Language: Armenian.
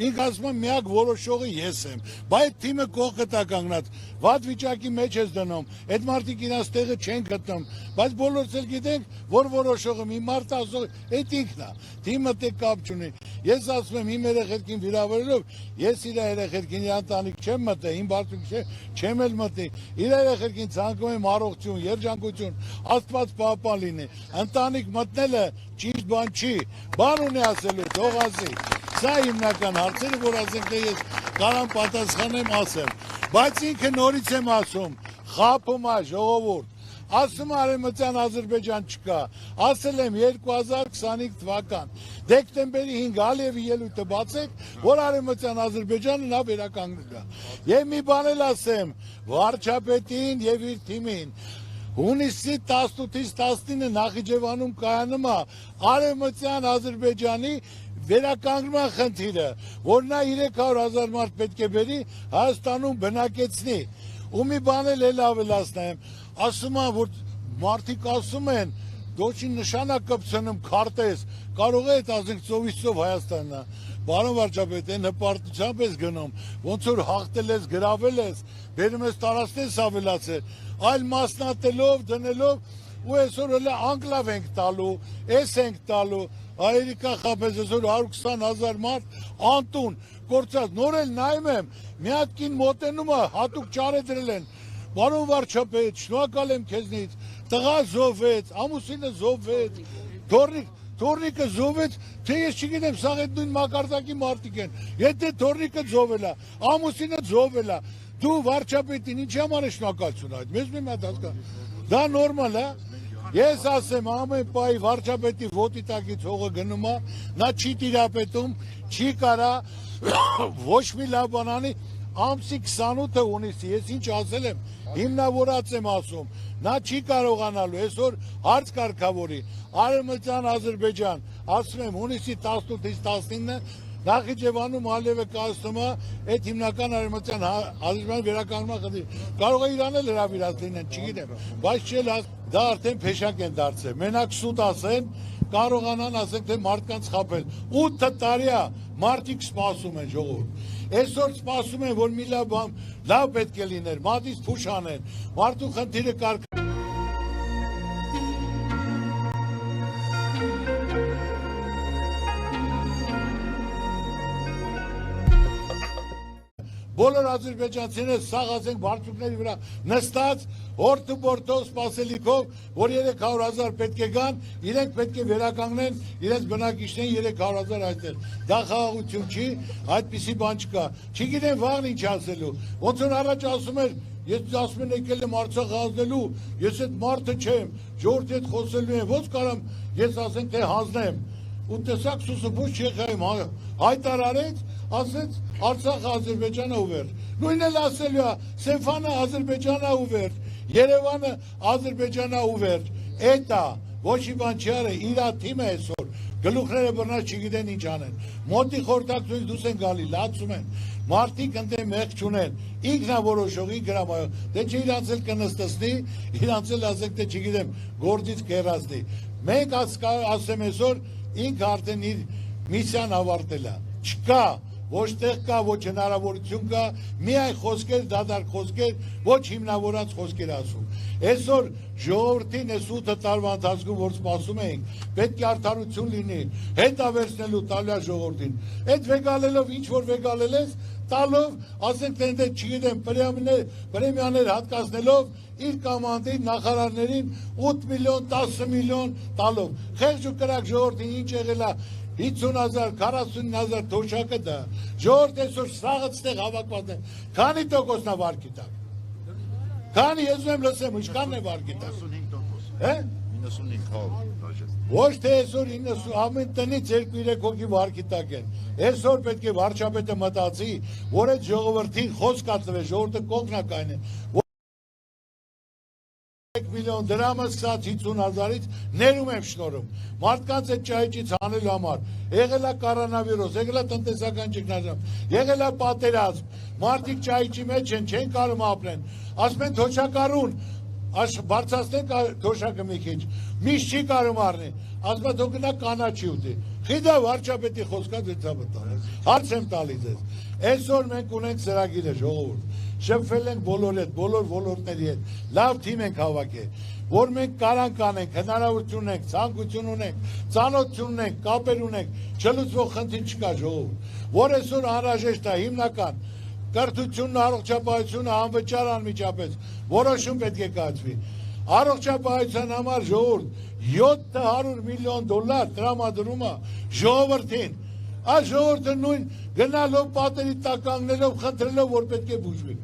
ինք ասում է միակ որոշողը ես եմ, բայց թիմը կողքը տա կանգնած, վատ վիճակի մեջ ես դնում, այդ մարդիկ իրաց տեղը չեն գտնում, բայց բոլորս էլ գիտենք, որ որոշողը մի մարդ ասող, այդ ինքն է, թիմը դե կապ չունի, ես ասում եմ իմ երեխեքին վիրավորելով, ես իր երեխեքին իր ընտանիք չեմ մտել, իմ բարձունք չեմ էլ մտել, իր երեխեքին ցանկում եմ առողջություն, երջանկություն, Աստված պահպան լինի, ընտանիք մտնելը ճիշտ բան չի, բան ունի ասելու, թող ասի, սա հիմնական հարցերը, որ ասենք թե ես կարամ պատասխանեմ ասեմ, բայց ինքը նորից եմ ասում, խաբում է ժողովուրդ, ասում Արևմտյան Ադրբեջան չկա, ասել եմ 2025 թվական, դեկտեմբերի 5 Ալիևի ելույթը բացեք, որ Արևմտյան Ադրբեջանը նա վերականգնի։ Եվ մի բան էլ ասեմ, վարչապետին եւ իր թիմին, հունիսի 18-ից 19 Նախիջևանում կայանում է Արևմտյան Ադրբեջանի վերականգնման խնդիրը, որ նա 300,000 մարդ պետք է բերի Հայաստանում բնակեցնի, ու մի բան էլ ավելացնեմ, ասում են, որ մարդիկ ասում են, դոչի նշանակ կպցնում քարտեզ, կարող է այդ ասենք ծովիստով Հայաստանն է, բարոն վարչապետ, այն հպարտությամբ ես գնում, ոնց որ հաղթել ես, գրավել ես, բերում ես տարածքներ ավելացել, այլ մասնատելով, դնելով, ու այսօր էլ անկլավ ենք տալու, էս ենք տալու, Հայերիկա խապես այսօր 120,000 մարդ անտուն, կործած, նոր էլ նայում եմ, մի հատ կին մոտենում է, հատուկ ճարե դրել են, բարոն վարչապետ, շնորհակալ եմ քեզնից, տղա զոհվեց, ամուսինը զոհվեց, թորնիկը զոհվեց, թե ես չգիտեմ, սա այդ նույն մակարդակի մարդիկ են, եթե թորնիկը զոհվել է, ամուսինը զոհվել է, դու վարչապետին ինչ համար ես շնորհակալություն այդ, մեզ մի հատ հասկան, դա նորմալ է, ես ասեմ ամեն պահի վարչապետի ոտի տակից հողը գնում է, նա չի տիրապետում, չի կարա ոչ մի լավ բան անի, ամսի 28-ը հունիսի, ես ինչ ասել եմ, հիմնավորած եմ ասում, նա չի կարողանալու, այսօր հարց կարգավորի, Արևմտյան Ադրբեջան, ասում եմ հունիսի 18-ից 19-ը Նախիջևանում Ալիևը կայացնում է այդ հիմնական Արևմտյան Ադրբեջանի վերականգնման խնդիր, կարող է Իրան էլ հրավիրած լինեն, չգիտեմ, բայց չէ դա արդեն փեշակ են դարձել, մենակ սուտ ասեն, կարողանան ասենք թե մարդկանց խաբել, 8 տարի է մարդիկ սպասում են ժողովուրդ, այսօր սպասում են, որ մի լավ պետք է լիներ, մատից փուշ անեն, մարդու խնդիրը կարգ բոլոր ադրբեջանցիները սաղ ասենք բարձուկների վրա նստած հորթ ու բորթով սպասելիքով, որ 300,000 պետք է գան, իրենք պետք է վերականգնեն իրենց բնակիչներին 300,000 այստեղ։ Դա խաղաղություն չի, այդպիսի բան չկա։ Չգիտեմ վաղն ինչ ասելու։ Ոնց որ առաջ ասում էր, ես ասում եմ եկել եմ Արցախ հանձնելու, ես այդ մարդը չեմ, ժողովրդի հետ խոսելու եմ, ոնց կարամ ես ասենք թե հանձնեմ։ Ու տեսակ Սուսուփուց Չեխիայում հայտարարեց, ասեց Արցախը Ադրբեջանը ուվեր։ Նույնն էլ ասելու է, Սեֆանը Ադրբեջանը ուվեր, Երևանը Ադրբեջանը ուվեր։ Էտա ոչ մի բան չի արել, իր թիմը այսօր գլուխները բռնած չգիտեն ինչ անեն։ Մոտի խորհրդակցությունից դուրս են գալի, լացում են։ Մարդիկ ընդ մեղք չունեն։ Ինքնավորոշող, ինքնամայող։ Դե չէ իրանց էլ կնստեցնի, իրանց էլ ասեք թե չգիտեմ, գործից կերացնի։ Մենք ասեմ այսօր ինքը արդեն իր միսիան ավարտել է, չկա, ոչ տեղ կա, ոչ հնարավորություն կա, միայն խոսքեր, դադար խոսքեր, ոչ հիմնավորած խոսքեր ասում։ Այսօր ժողովրդին այս 8 տարվա ընթացքում, որ սպասում էինք, պետք է արդարություն լինի, հետավերցնելու տալյա ժողովրդին։ Այդ վեգալելով, ինչ որ վեգալել ես, տալով, ասենք թե ընդ չգիտեմ, պրեմիաներ հատկացնելով, իր կամանդին նախարարներին 8 միլիոն, 10 միլիոն տալով։ Խեղճ ու կրակ ժողովրդին ինչ եղել է 50,000, 40,000 թոշակը դա։ Ժողովուրդ այսօր սաղըցտեղ հավաքված է։ Քանի տոկոսն է վարկի տակ։ Քանի ես ուզում եմ լսեմ, ինչքանն է վարկի տակ։ 95%։ Ոչ թե այսօր 90, ամեն տնից 2-3 հոգի վարկի տակ են։ Այսօր պետք է վարչապետը մտածի, որ այդ ժողովրդին խոսք ածվե, ժողովուրդը կողմնակայն է։ 1 միլիոն դրամը սկսած 50,000-ից ներում եմ շնորհում։ Մարդկանց այդ ճահիճից հանելու համար եղել է կորոնավիրուս, եղել է տնտեսական ճգնաժամ, եղել է պատերազմ։ Մարդիկ ճահիճի մեջ են, չեն կարող ապրեն։ Ասում են թոշակառուն, բարձրացնենք թոշակը մի քիչ, միշտ չի կարում առնի, ասում դու գնա կանաչի ուտի, խիդա վարչապետի խոսքա դեցավտա, հարց եմ տալիս ես, այսօր մենք ունենք ծրագիրը ժողովուրդ, շփվել ենք բոլորի հետ, բոլոր ոլորտների հետ, լավ թիմ ենք հավաքել, որ մենք կարանք անենք, հնարավորություն ունենք, ցանկություն ունենք, ծանոթություն ունենք, կապեր ունենք, չլուծվող խնդիր չկա ժողովուրդ, որ այսօր անհրաժեշտ է հիմնական կրթությունն, առողջապահությունը անվճար անմիջապես որոշում պետք է կայացվի։ Առողջապահության համար ժողովուրդ 700 միլիոն դոլար տրամադրումը ժողովրդին, այս ժողովուրդը նույն գնալով պատերի տակ կանգնելով խնդրելով որ պետք է բուժվի։